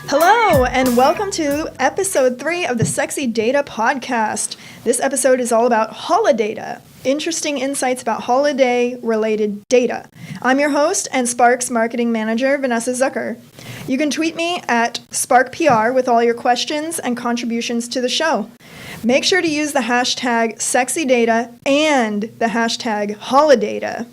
Hello, and welcome to episode 3 of the Sexy Data Podcast. This episode is all about Holidata, interesting insights about holiday-related data. I'm your host and Spark's marketing manager, Vanessa Zucker. You can tweet me at SparkPR with all your questions and contributions to the show. Make sure to use the hashtag SexyData and the hashtag Holidata.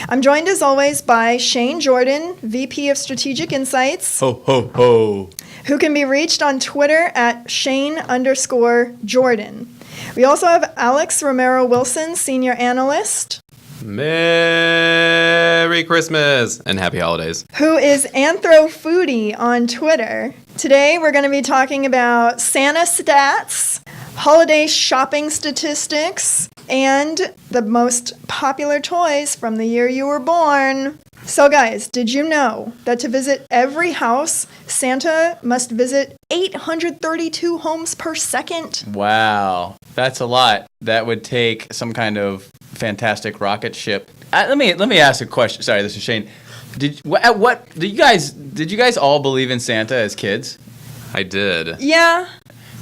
I'm joined as always by Shane Jordan, VP of Strategic Insights. Ho, ho, ho. Who can be reached on Twitter at Shane_Jordan. We also have Alex Romero Wilson, Senior Analyst. Merry Christmas and Happy Holidays. Who is AnthroFoodie on Twitter. Today we're going to be talking about Santa stats, holiday shopping statistics, and the most popular toys from the year you were born. So guys, did you know that to visit every house, Santa must visit 832 homes per second? Wow, that's a lot. That would take some kind of fantastic rocket ship. Let me ask a question. Sorry, this is Shane. Did you guys all believe in Santa as kids? I did. Yeah.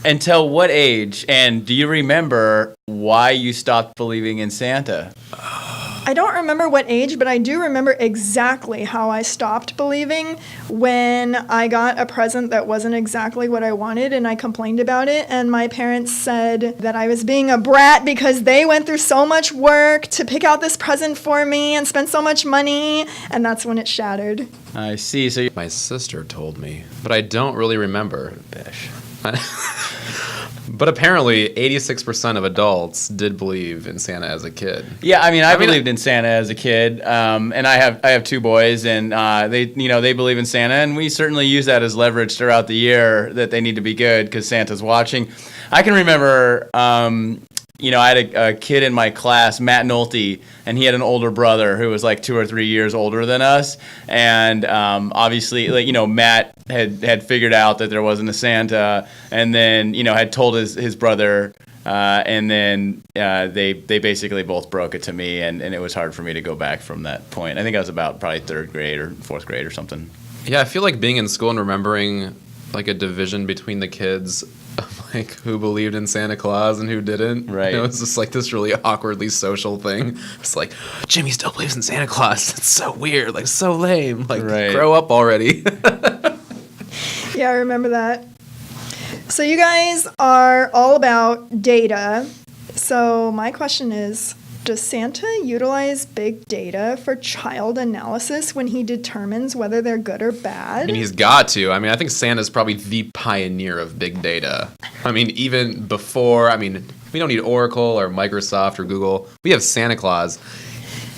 Until what age? And do you remember why you stopped believing in Santa? I don't remember what age, but I do remember exactly how I stopped believing when I got a present that wasn't exactly what I wanted, and I complained about it, and my parents said that I was being a brat because they went through so much work to pick out this present for me and spend so much money, and that's when it shattered. I see. So My sister told me, but I don't really remember. Bish. But apparently, 86% of adults did believe in Santa as a kid. Yeah, I believed in Santa as a kid, and I have 2 boys, and they believe in Santa, and we certainly use that as leverage throughout the year that they need to be good because Santa's watching. I can remember, I had a kid in my class, Matt Nolte, and he had an older brother who was like 2 or 3 years older than us, and obviously, Matt had figured out that there wasn't a Santa, and then had told his brother, and then they basically both broke it to me, and it was hard for me to go back from that point. I think I was about probably 3rd grade or 4th grade or something. Yeah, I feel like being in school and remembering like a division between the kids of like who believed in Santa Claus and who didn't. Right. It's just like this really awkwardly social thing. It's like, Jimmy still believes in Santa Claus. It's so weird, like so lame. Like, right. Grow up already. Yeah, I remember that. So you guys are all about data. So my question is, does Santa utilize big data for child analysis when he determines whether they're good or bad? He's got to. I think Santa's probably the pioneer of big data. Even before, we don't need Oracle or Microsoft or Google. We have Santa Claus.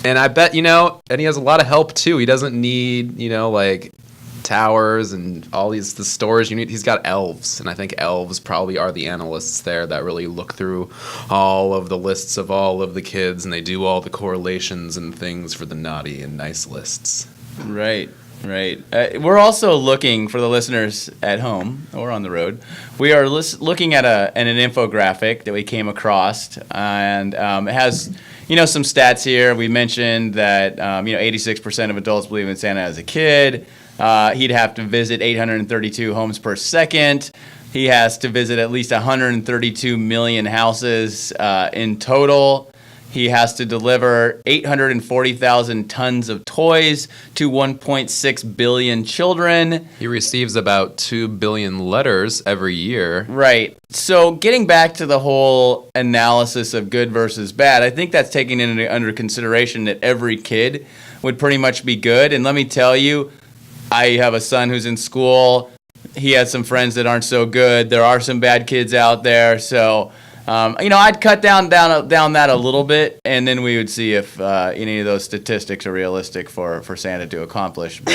And I bet, and he has a lot of help too. He doesn't need, like towers and all the storage you need. He's got elves, and I think elves probably are the analysts there that really look through all of the lists of all of the kids, and they do all the correlations and things for the naughty and nice lists. Right. We're also looking, for the listeners at home or on the road, we are looking at an infographic that we came across, and it has some stats here. We mentioned that 86% of adults believe in Santa as a kid. He'd have to visit 832 homes per second. He has to visit at least 132 million houses in total. He has to deliver 840,000 tons of toys to 1.6 billion children. He receives about 2 billion letters every year. Right. So getting back to the whole analysis of good versus bad, I think that's taking under consideration that every kid would pretty much be good. And let me tell you, I have a son who's in school. He has some friends that aren't so good. There are some bad kids out there. So, I'd cut down that a little bit, and then we would see if any of those statistics are realistic for Santa to accomplish. But,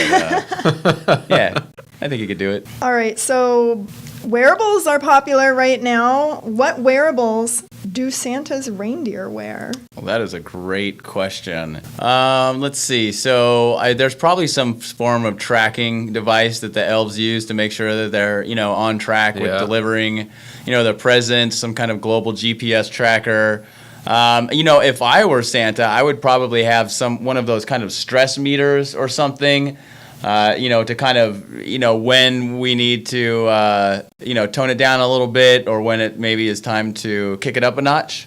yeah, I think he could do it. All right, so wearables are popular right now. What wearables do Santa's reindeer wear? Well, that is a great question. Let's see. So there's probably some form of tracking device that the elves use to make sure that they're, on track with delivering, the presents, some kind of global GPS tracker. If I were Santa, I would probably have one of those kind of stress meters or something. to kind of, when we need to, tone it down a little bit, or when it maybe is time to kick it up a notch?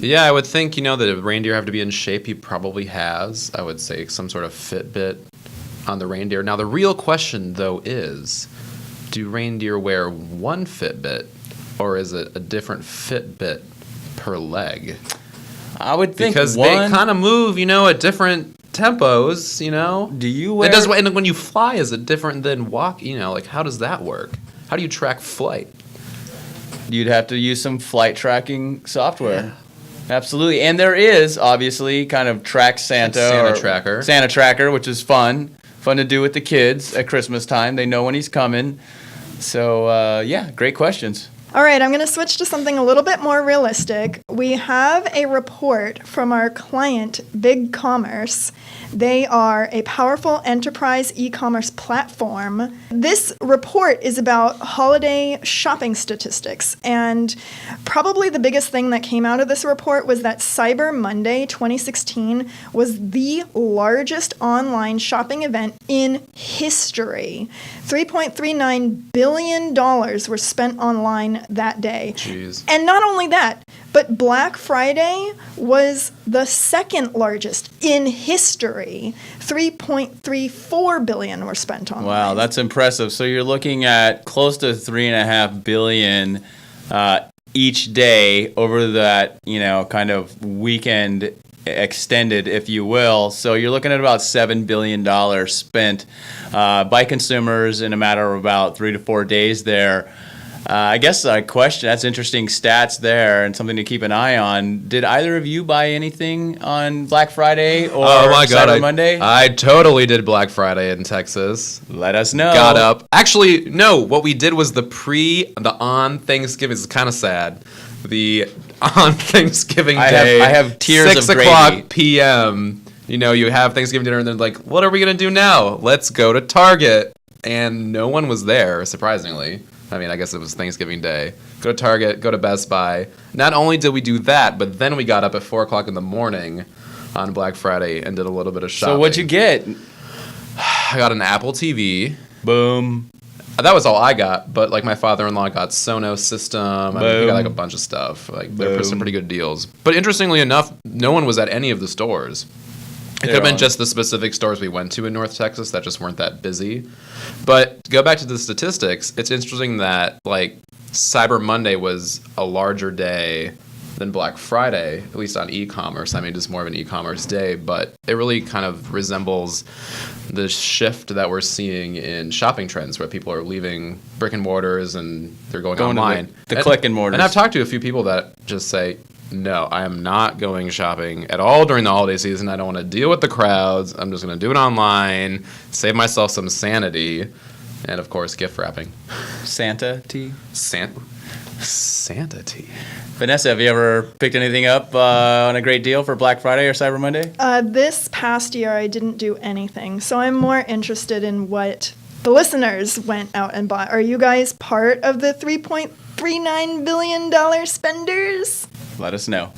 Yeah, I would think, the reindeer have to be in shape. He probably has, I would say, some sort of Fitbit on the reindeer. Now, the real question, though, is, do reindeer wear one Fitbit, or is it a different Fitbit per leg? I would think because they kind of move, at different tempos, Do you wear... And when you fly, is it different than walk? How does that work? How do you track flight? You'd have to use some flight tracking software. Yeah. Absolutely. And there is, obviously, kind of Track Santa. Santa Tracker, which is fun to do with the kids at Christmas time. They know when he's coming. So, great questions. All right, I'm going to switch to something a little bit more realistic. We have a report from our client, BigCommerce. They are a powerful enterprise e-commerce platform. This report is about holiday shopping statistics, and probably the biggest thing that came out of this report was that Cyber Monday 2016 was the largest online shopping event in history. $3.39 billion were spent online that day. Jeez. And not only that, but Black Friday was the second largest in history. $3.34 billion were spent online. Wow, that's impressive. So you're looking at close to $3.5 billion each day over that, kind of weekend extended, if you will. So you're looking at about $7 billion spent by consumers in a matter of about 3 to 4 days there. I guess a question, that's interesting stats there and something to keep an eye on. Did either of you buy anything on Black Friday or Cyber Monday? I totally did Black Friday in Texas. Let us know. Got up. Actually, no, what we did was the on Thanksgiving. It's kind of sad. The on Thanksgiving Day. I have tears of gravy. 6 o'clock p.m. You have Thanksgiving dinner and they're like, what are we going to do now? Let's go to Target. And no one was there, surprisingly. I guess it was Thanksgiving Day. Go to Target, go to Best Buy. Not only did we do that, but then we got up at 4 o'clock in the morning on Black Friday and did a little bit of shopping. So what'd you get? I got an Apple TV. Boom. That was all I got, but my father-in-law got Sonos system. He got a bunch of stuff. They're some pretty good deals. But interestingly enough, no one was at any of the stores. It could have been just the specific stores we went to in North Texas that just weren't that busy. But to go back to the statistics, it's interesting that Cyber Monday was a larger day than Black Friday, at least on e-commerce. It's more of an e-commerce day, but it really kind of resembles the shift that we're seeing in shopping trends where people are leaving brick and mortars and they're going online. The click and mortars. And I've talked to a few people that just say, no, I am not going shopping at all during the holiday season. I don't want to deal with the crowds. I'm just going to do it online, save myself some sanity, and, of course, gift wrapping. Santa tea? Santa tea. Vanessa, have you ever picked anything up on a great deal for Black Friday or Cyber Monday? This past year, I didn't do anything, so I'm more interested in what the listeners went out and bought. Are you guys part of the $3.39 billion spenders? Let us know.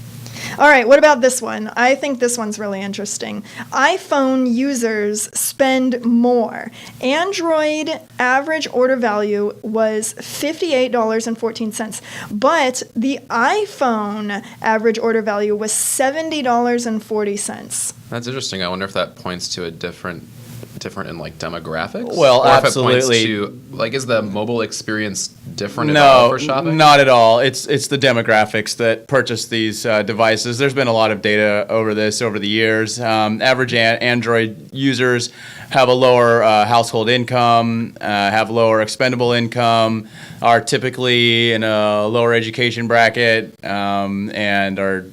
All right, what about this one? I think this one's really interesting. iPhone users spend more. Android average order value was $58.14, but the iPhone average order value was $70.40. That's interesting. I wonder if that points to a different in demographics? Well, or absolutely. If it points to, is the mobile experience different at all for shopping? Not at all. It's the demographics that purchase these devices. There's been a lot of data over the years. Average Android users have a lower household income, have lower expendable income, are typically in a lower education bracket, and are,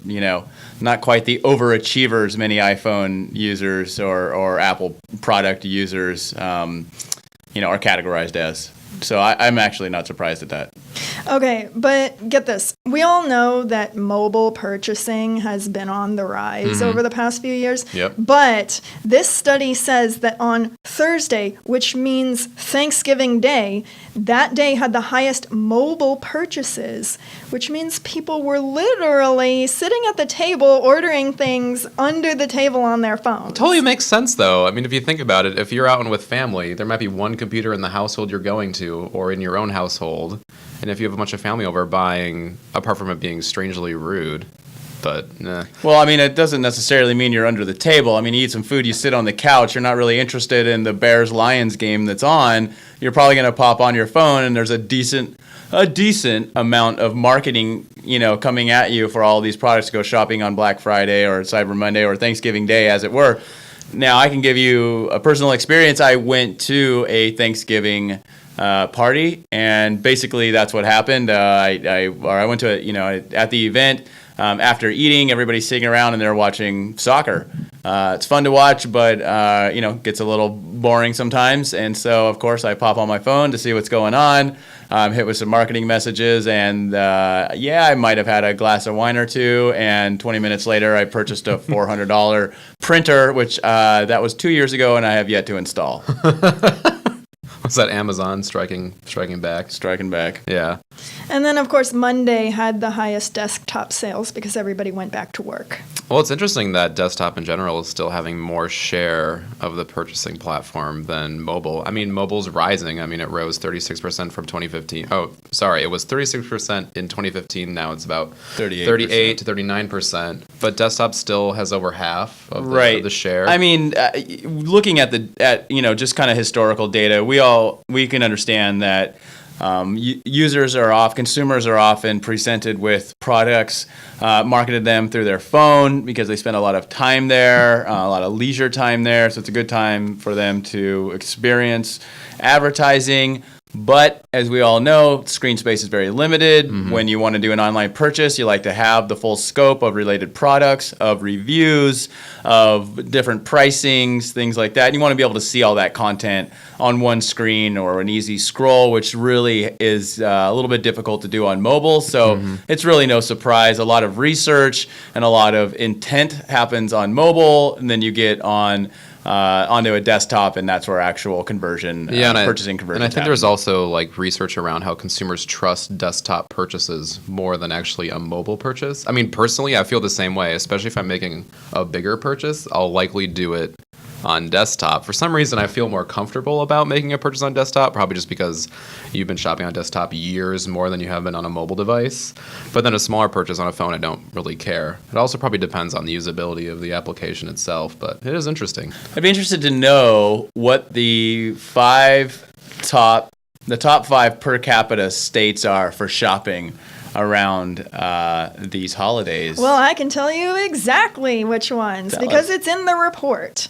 not quite the overachievers many iPhone users or Apple product users, are categorized as. So I'm actually not surprised at that. Okay, but get this. We all know that mobile purchasing has been on the rise over the past few years. Yep. But this study says that on Thursday, which means Thanksgiving Day, that day had the highest mobile purchases, which means people were literally sitting at the table ordering things under the table on their phones. Totally makes sense, though. I mean, if you think about it, if you're out and with family, there might be one computer in the household you're going to or in your own household. And if you have a bunch of family over buying, apart from it being strangely rude, but nah. Well, I mean, it doesn't necessarily mean you're under the table. I mean, you eat some food, you sit on the couch, you're not really interested in the Bears-Lions game that's on. You're probably going to pop on your phone, and there's a decent amount of marketing, coming at you for all these products to go shopping on Black Friday or Cyber Monday or Thanksgiving Day, as it were. Now, I can give you a personal experience. I went to a Thanksgiving party, and basically that's what happened. I went to at the event. After eating, everybody's sitting around and they're watching soccer. It's fun to watch, but gets a little boring sometimes. And so, of course, I pop on my phone to see what's going on. Hit with some marketing messages, and I might have had a glass of wine or two. And 20 minutes later, I purchased a $400 printer, which that was 2 years ago, and I have yet to install. Was that Amazon striking back? Striking back. Yeah. And then, of course, Monday had the highest desktop sales because everybody went back to work. Well, it's interesting that desktop in general is still having more share of the purchasing platform than mobile. I mean, mobile's rising. I mean, it rose 36% from 2015. Oh, sorry, it was 36% in 2015. Now it's about 38 to 39%. But desktop still has over half of the share. I mean, looking at just kind of historical data, we can understand that consumers are often presented with products, marketed them through their phone because they spend a lot of time there, a lot of leisure time there. So it's a good time for them to experience advertising. But as we all know, screen space is very limited. Mm-hmm. When you want to do an online purchase, you like to have the full scope of related products, of reviews, of different pricings, things like that. And you want to be able to see all that content on one screen or an easy scroll, which really is a little bit difficult to do on mobile. So It's really no surprise. A lot of research and a lot of intent happens on mobile, and then you get onto a desktop, and that's where actual conversion, purchasing conversion. And I think there's also research around how consumers trust desktop purchases more than actually a mobile purchase. I mean, personally, I feel the same way, especially if I'm making a bigger purchase. I'll likely do it on desktop. For some reason, I feel more comfortable about making a purchase on desktop, probably just because you've been shopping on desktop years more than you have been on a mobile device. But then a smaller purchase on a phone, I don't really care. It also probably depends on the usability of the application itself, but it is interesting. I'd be interested to know what the top 5 per capita states are for shopping around these holidays. Well, I can tell you exactly which ones because it's in the report.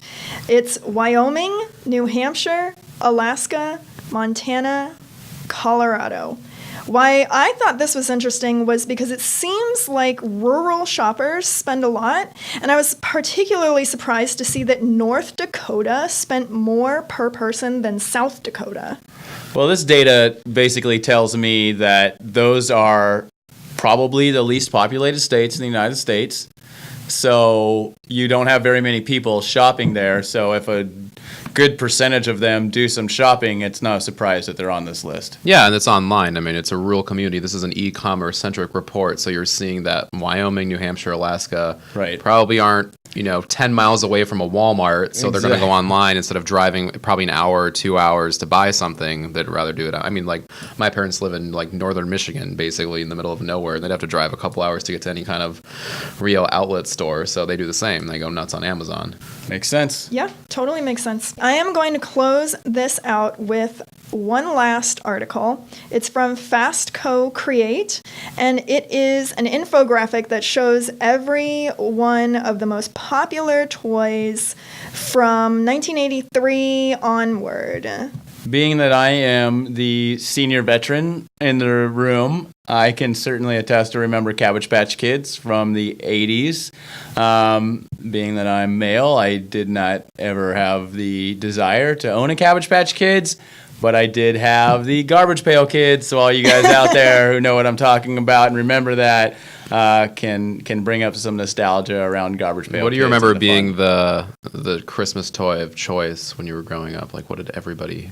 It's Wyoming, New Hampshire, Alaska, Montana, Colorado. Why I thought this was interesting was because it seems like rural shoppers spend a lot, and I was particularly surprised to see that North Dakota spent more per person than South Dakota. Well, this data basically tells me that those are probably the least populated states in the United States. So you don't have very many people shopping there. So if a good percentage of them do some shopping, it's not a surprise that they're on this list. Yeah, and it's online. I mean, it's a rural community. This is an e-commerce centric report. So you're seeing that Wyoming, New Hampshire, Alaska probably aren't 10 miles away from a Walmart. So they're going to go online instead of driving probably an hour or 2 hours to buy something. They'd rather do it. I mean, my parents live in northern Michigan, basically in the middle of nowhere. And they'd have to drive a couple hours to get to any kind of real outlet store. So they do the same. They go nuts on Amazon. Makes sense. Yeah, totally makes sense. I am going to close this out with one last article. It's from Fast Co Create, and it is an infographic that shows every one of the most popular toys from 1983 onward. Being that I am the senior veteran in the room, I can certainly attest to remember Cabbage Patch Kids from the 80s. Being that I'm male, I did not ever have the desire to own a Cabbage Patch Kids, but I did have the Garbage Pail Kids. So all you guys out there who know what I'm talking about and remember that can bring up some nostalgia around Garbage Pail. What do you Kids remember and the being fun. the Christmas toy of choice when you were growing up? Like, what did everybody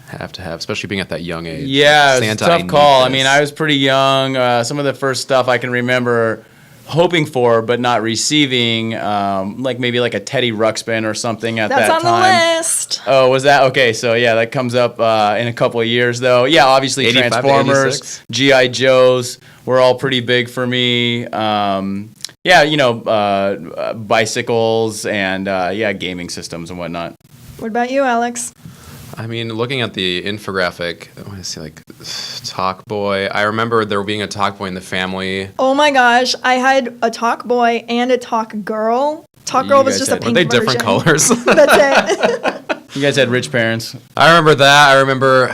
have to have, especially being at that young age? Yeah, Like, it's a Santa, tough need call. I this. mean, I was pretty young. Some of the first stuff I can remember hoping for but not receiving, like maybe like a Teddy Ruxpin or something at That's that on time. the list. Oh, was that? Okay, so yeah, that comes up in a couple of years, though. Yeah, obviously 85 to Transformers, 86. G.I. Joes were all pretty big for me. Yeah, bicycles and, gaming systems and whatnot. What about you, Alex? I mean, looking at the infographic, I want to see like Talk Boy. I remember there being a Talk Boy in the family. Oh my gosh, I had a Talk Boy and a Talk Girl. Talk You Girl was guys just had- a Were pink they different version. colors? That's it. You guys had rich parents. I remember that. I remember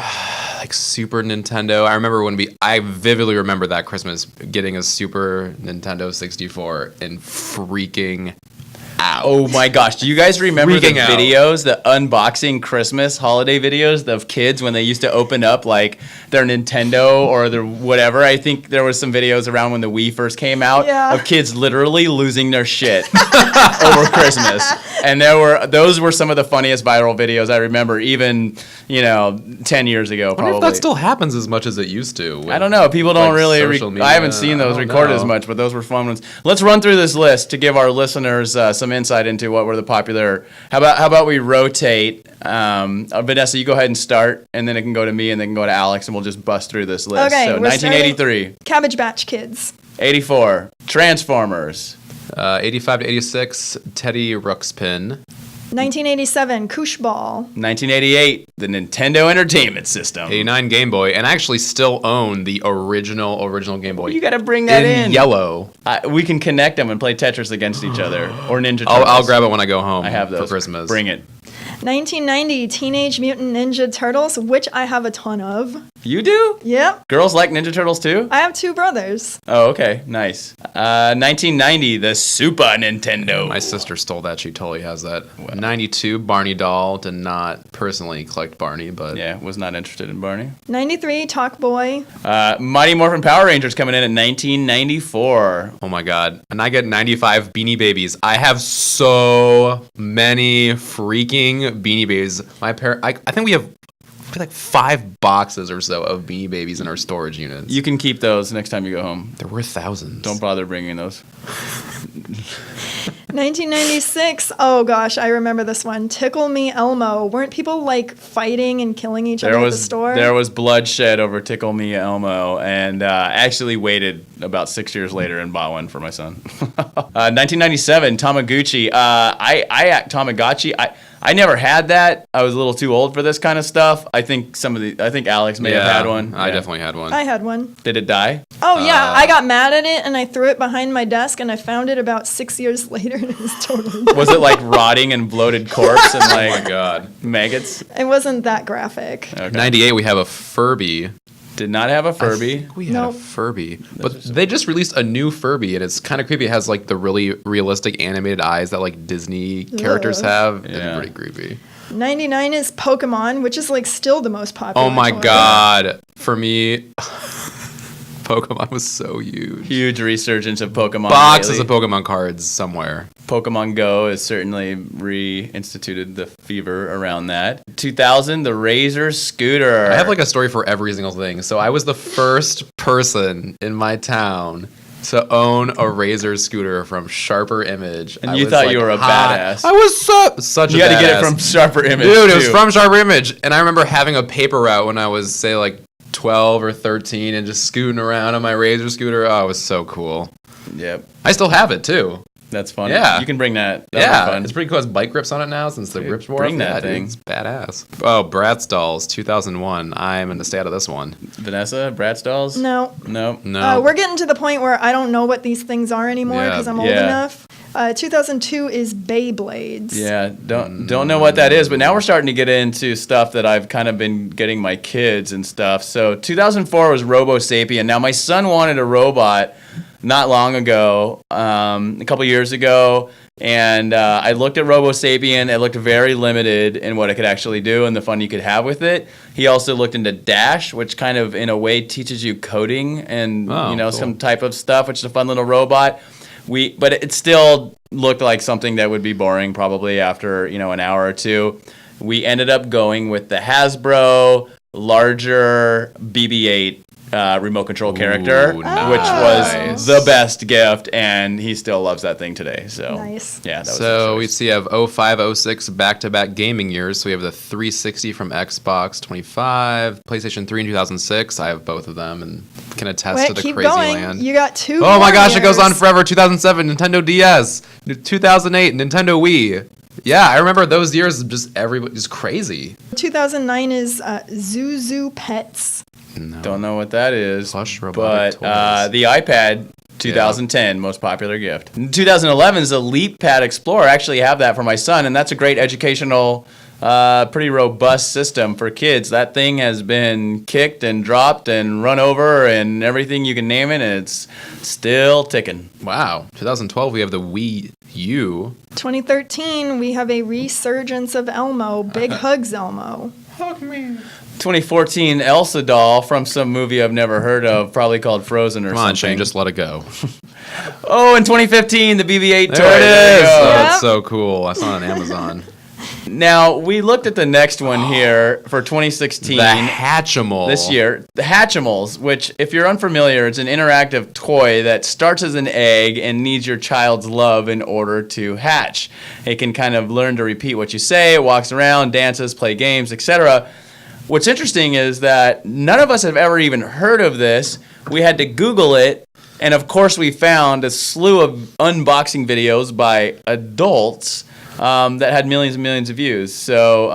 like Super Nintendo. I remember I vividly remember that Christmas getting a Super Nintendo 64 and freaking out. Oh my gosh. Do you guys remember the Freaking out. videos, the unboxing Christmas holiday videos of kids when they used to open up like their Nintendo or their whatever? I think there was some videos around when the Wii first came out Yeah. of kids literally losing their shit over Christmas. And those were some of the funniest viral videos I remember even, 10 years ago I wonder probably. if that still happens as much as it used to. with, I don't know. People don't like, really. social media. I haven't seen I those don't recorded as know. much, but those were fun ones. Let's run through this list to give our listeners some insight into what were the popular. How about we rotate? Vanessa, you go ahead and start, and then it can go to me, and then it can go to Alex, and we'll just bust through this list. Okay, So we're 1983, Cabbage Patch Kids. 84, Transformers, 85 to 86, Teddy Ruxpin. 1987, Koosh Ball. 1988, the Nintendo Entertainment System. 89 Game Boy, and I actually still own the original Game Boy. You got to bring that in. Yellow. We can connect them and play Tetris against each other, or Ninja Turtles. I'll grab it when I go home. I have those for Christmas. Bring it. 1990, Teenage Mutant Ninja Turtles, which I have a ton of. You do? Yep, Girls like Ninja Turtles too? I have two brothers. Oh, okay. Nice. 1990, the Super Nintendo. My sister stole that. She totally has that. 92 Barney doll. Did not personally collect Barney, but Yeah, was not interested in Barney. 93, Talk Boy. Mighty Morphin Power Rangers coming in at 1994. oh my god. And I get 95 Beanie Babies. I have so many freaking Beanie Babies. I think we have like 5 boxes or so of Beanie Babies in our storage units. You can keep those next time you go home. There were thousands. Don't bother bringing those. 1996, oh gosh, I remember this one. Tickle Me Elmo. Weren't people like fighting and killing each other at the store? There was bloodshed over Tickle Me Elmo, and I actually waited about 6 years later and bought one for my son. 1997, Tamagotchi. Tamagotchi. I never had that. I was a little too old for this kind of stuff. I think Alex may have had one. I Yeah. definitely had one. I had one. Did it die? Oh yeah, I got mad at it and I threw it behind my desk and I found it about 6 years later and it was totally Was it like rotting and bloated corpse and oh like my god. maggots? It wasn't that graphic. Okay. 98 we have a Furby. Did not have a I Furby. think we had Nope. a Furby. But they just released a new Furby and it's kind of creepy. It has like the really realistic animated eyes that like Disney characters Ugh. have. Yeah. It's pretty creepy. 99 is Pokemon, which is like still the most popular. Oh my toy. god. For me, Pokemon was so huge. Huge resurgence of Pokemon. Boxes lately. of Pokemon cards somewhere. Pokemon Go has certainly reinstituted the fever around that. 2000, the Razor scooter. I have like a story for every single thing. So I was the first person in my town to own a Razor scooter from Sharper Image. And I you was, thought you were a badass. I was such You a had to get it badass. from Sharper Image. Dude, it was too. from Sharper Image. And I remember having a paper route when I was, say, like 12 or 13 and just scooting around on my Razor scooter. Oh, it was so cool. Yep, I still have it, too. that's fun. Yeah. You can bring that. That'll be Yeah, fun. it's pretty cool. It has bike grips on it now since the Dude, grips wore bring off. that Yeah, thing. dude, it's badass. Oh, Bratz Dolls, 2001. I'm in the stay out of this one. Vanessa, Bratz dolls? No. No. No. We're getting to the point where I don't know what these things are anymore Yeah. because I'm old Yeah. enough. 2002 is Beyblades. Yeah, don't know what that is, but now we're starting to get into stuff that I've kind of been getting my kids and stuff. So 2004 was Robo Sapien. Now my son wanted a robot not long ago, a couple years ago, and I looked at Robo Sapien. It looked very limited in what it could actually do and the fun you could have with it. He also looked into Dash, which kind of, in a way, teaches you coding and cool. some type of stuff, which is a fun little robot. But it still looked like something that would be boring probably after an hour or two. We ended up going with the Hasbro larger BB-8 remote control character, which was the best gift, and he still loves that thing today. So nice. Yeah, that was so we have 05, 06 back-to-back gaming years. So we have the 360 from Xbox 25, PlayStation 3 in 2006. I have both of them and can attest to the keep crazy going. land. You got two. Oh my gosh, years. it goes on forever. 2007, Nintendo DS. 2008, Nintendo Wii. Yeah, I remember those years. Just crazy. 2009 is Zuzu Pets. No. Don't know what that is. Plush robotic but toys. the iPad 2010 most popular gift. 2011 is the LeapPad Explorer. I actually have that for my son, and that's a great educational, pretty robust system for kids. That thing has been kicked and dropped and run over and everything you can name it, and it's still ticking. Wow. 2012, we have the Wii U. 2013, we have a resurgence of Elmo. Big hugs, Elmo. 2014 Elsa doll from some movie I've never heard of, probably called Frozen or something. Come on, Shane, just let it go. Oh, in 2015, the BB-8 toy. There it There you is. go. Oh, that's so cool. I saw it on Amazon. Now, we looked at the next one here for 2016. The Hatchimal. This year, the Hatchimals, which, if you're unfamiliar, it's an interactive toy that starts as an egg and needs your child's love in order to hatch. It can kind of learn to repeat what you say, it walks around, dances, play games, etc. What's interesting is that none of us have ever even heard of this. We had to Google it, and of course we found a slew of unboxing videos by adults that had millions and millions of views. So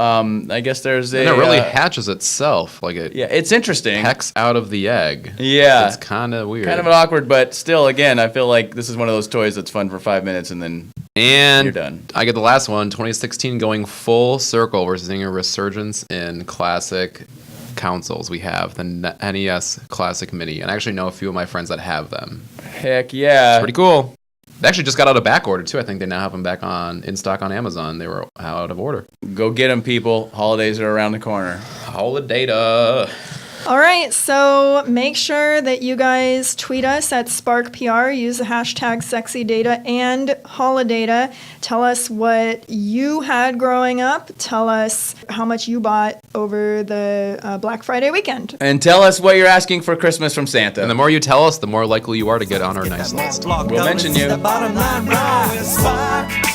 I guess there's a... And it really hatches itself. Yeah, it's interesting. Pecks out of the egg. Yeah. It's kind of weird. Kind of awkward, but still, again, I feel like this is one of those toys that's fun for 5 minutes and then you're done. I get the last one, 2016, going full circle. We're seeing a resurgence in classic consoles. We have the NES Classic Mini, and I actually know a few of my friends that have them. Heck yeah. It's pretty cool. They actually just got out of back order, too. I think they now have them back in stock on Amazon. They were out of order. Go get them, people. Holidays are around the corner. Holidata. All right, so make sure that you guys tweet us at SparkPR. Use the hashtag SexyData and Holidata. Tell us what you had growing up. Tell us how much you bought over the Black Friday weekend. And tell us what you're asking for Christmas from Santa. And the more you tell us, the more likely you are to get on our nice list. We'll mention you. The bottom line rise.